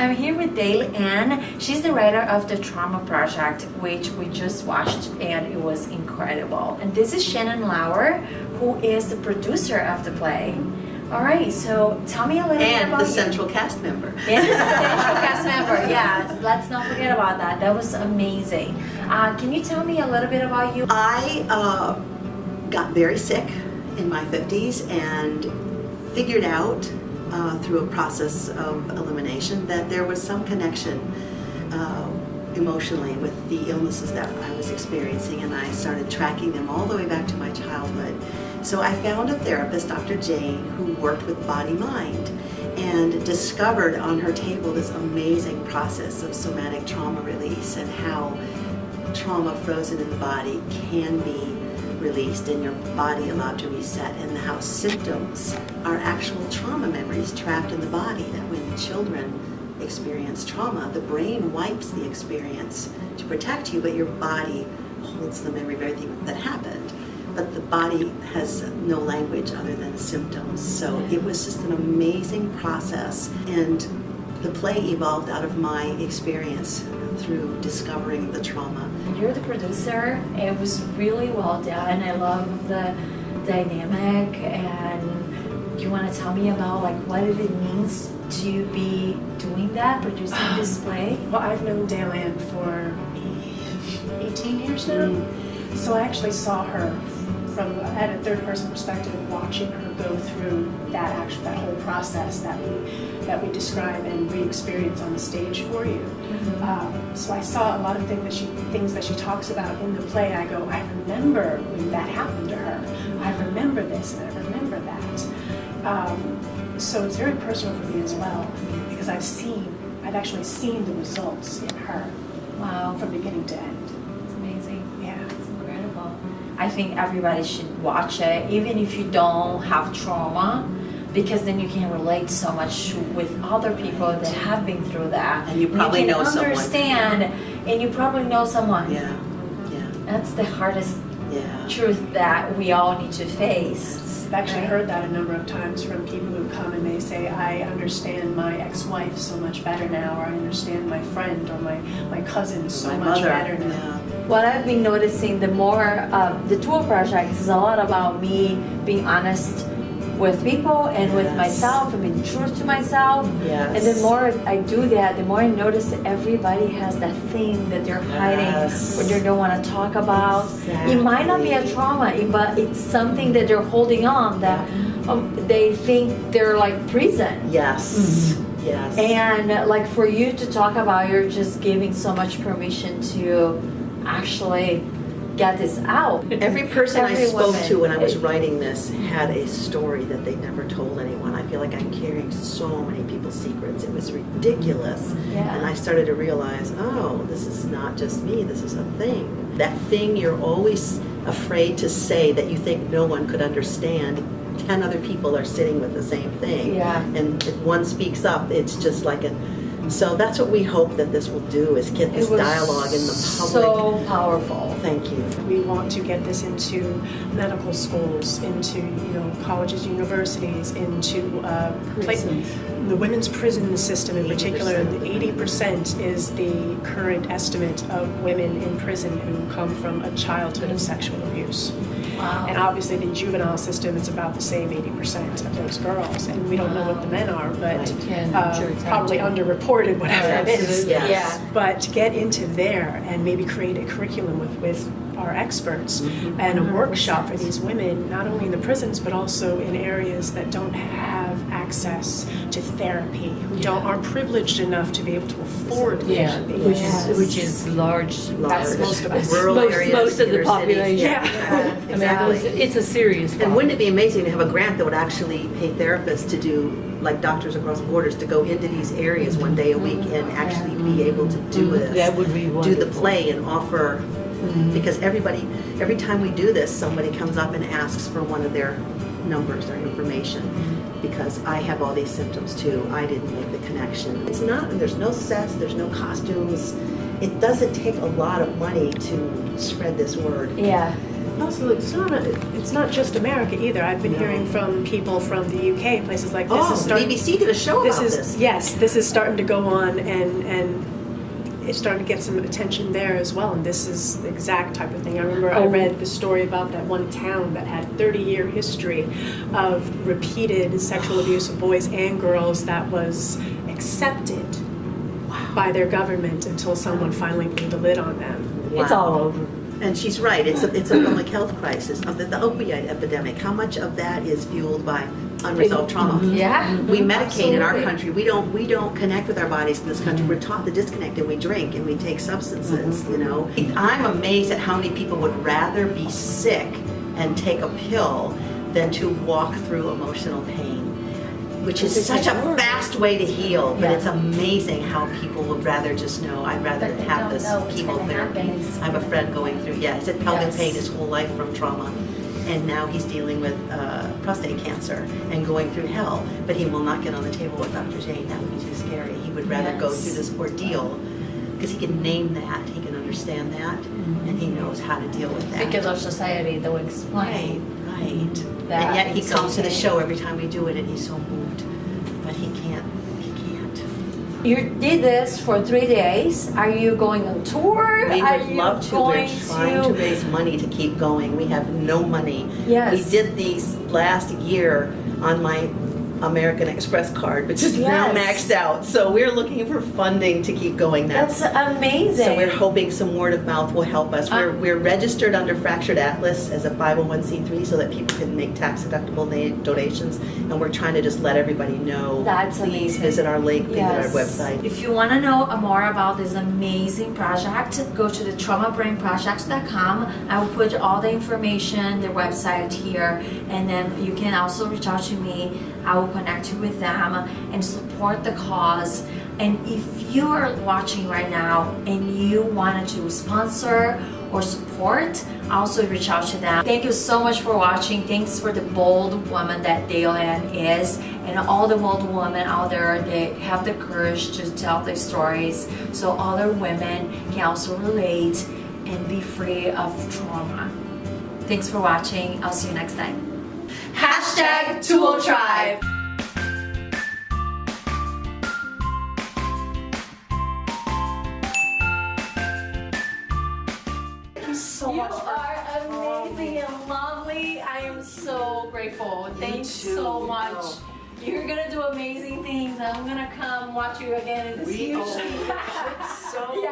I'm here with Dale Ann. She's the writer of the Trauma Project, which we just watched, and it was incredible. And this is Shannon Lauer, who is the producer of the play. All right, so tell me a little bit about the central cast member. And the central cast member, yeah. Let's not forget about that. That was amazing. Can you tell me a little bit about you? I got very sick in my 50s and figured out through a process of elimination that there was some connection emotionally with the illnesses that I was experiencing, and I started tracking them all the way back to my childhood. So I found a therapist, Dr. Jane, who worked with body-mind and discovered on her table this amazing process of somatic trauma release and how trauma frozen in the body can be released and your body allowed to reset, and how symptoms are actual trauma memories trapped in the body, that when children experience trauma, the brain wipes the experience to protect you, but your body holds the memory of everything that happened. But the body has no language other than symptoms. So it was just an amazing process, and the play evolved out of my experience through discovering the trauma. You're the producer. It was really well done. I love the dynamic, and you want to tell me about like what it means to be doing that, producing this play? Well, I've known Dale Ann for 18 years now. So I actually saw her from at a third-person perspective, watching her go through that whole process that we describe and re-experience on the stage for you. So I saw a lot of things that she talks about in the play. I go, I remember when that happened to her. I remember this and I remember that. So it's very personal for me as well, because I've actually seen the results in her. Wow. From beginning to end. It's amazing. Yeah. It's incredible. I think everybody should watch it, even if you don't have trauma, because then you can relate so much with other people that have been through that. And you probably know someone. Understand, and you probably know someone. Yeah. That's the hardest truth that we all need to face. I've actually heard that a number of times from people who come and they say, I understand my ex-wife so much better now, or I understand my friend or my cousin so much better now. Yeah. What I've been noticing, the more the Tulle project is a lot about me being honest with people and with myself and being true to myself. Yes. And the more I do that, the more I notice that everybody has that thing that they're hiding or they don't want to talk about. Exactly. It might not be a trauma, but it's something that they're holding on that they think they're like prison. Yes. Yes. And like for you to talk about, you're just giving so much permission to actually get this out. Every person I spoke woman. to when I was writing this had a story that they never told anyone. I feel like I'm carrying so many people's secrets. It was ridiculous. Yeah. And I started to realize, oh, this is not just me, this is a thing. That thing you're always afraid to say that you think no one could understand, 10 other people are sitting with the same thing. Yeah. And if one speaks up, it's just like so that's what we hope that this will do, is get this dialogue in the public. So powerful. Thank you. We want to get this into medical schools, into colleges, universities, into the women's prison system in particular. 80% is the current estimate of women in prison who come from a childhood of sexual abuse. Wow. And obviously the juvenile system, it's about the same 80% of those girls. And we don't know what the men are, but probably underreported, whatever it is. Yes. Yeah. But to get into there and maybe create a curriculum with our experts and a workshop for these women, not only in the prisons, but also in areas that don't have access to therapy, who aren't privileged enough to be able to afford therapy. Which is large. That's most of us. Rural areas, most of the inner cities. population. Yeah. Exactly. It's a serious problem. And wouldn't it be amazing to have a grant that would actually pay therapists to do, like Doctors Across Borders, to go into these areas one day a week and actually be able to do this. That would be wonderful. Do the play and offer, because every time we do this, somebody comes up and asks for one of their numbers or information, because I have all these symptoms too. I didn't make the connection. It's not, there's no sets, there's no costumes. It doesn't take a lot of money to spread this word. Yeah. Also, it's not just America either. I've been hearing from people from the UK, places like this. Oh, the BBC did a show about this. Yes, this is starting to go on, and it's starting to get some attention there as well. And this is the exact type of thing. I remember I read the story about that one town that had 30-year history of repeated sexual abuse of boys and girls that was accepted by their government until someone finally blew the lid on them. Wow. It's all over. And she's right. It's a public health crisis. The opioid epidemic. How much of that is fueled by unresolved trauma? Yeah. We medicate in our Absolutely. country. We don't connect with our bodies in this country. We're taught to disconnect, and we drink and we take substances. You know, I'm amazed at how many people would rather be sick and take a pill than to walk through emotional pain, which is such a fast way to heal. But it's amazing how people would rather just know. I'd rather But they have don't this know what's gonna chemotherapy. happen. I have a friend going through. Yeah, he's had pelvic Yes. pain his whole life from trauma. And now he's dealing with prostate cancer and going through hell. But he will not get on the table with Dr. Jane. That would be too scary. He would rather go Yes. through this ordeal because he can name that, he can understand that, and he knows how to deal with that. Because our society don't explain. Right. That And yet he it's comes to the okay. show every time we do it, and he's so moved. But he can't. You did this for 3 days. Are you going on tour? We Are would you love to. We're going trying to raise money to keep going. We have no money. Yes. We did these last year on my American Express card, which is now Yes. maxed out. So we're looking for funding to keep going. That's amazing. So we're hoping some word of mouth will help us. We're registered under Fractured Atlas as a 501c3 so that people can make tax deductible donations. And we're trying to just let everybody know. That's Please amazing. visit our link, visit Yes. our website. If you want to know more about this amazing project, go to the traumabrainproject.com. I will put all the information, the website here, and then you can also reach out to me. I will connect you with them and support the cause. And if you are watching right now and you wanted to sponsor or support, also reach out to them. Thank you so much for watching. Thanks for the bold woman that Dale-Ann is, and all the bold women out there that have the courage to tell their stories so other women can also relate and be free of trauma. Thanks for watching. I'll see you next time. Hashtag Tulle Tribe. You are amazing and lovely. I am so grateful. Thanks so too. much. Oh. You're gonna do amazing things. I'm gonna come watch you again in the We future. should so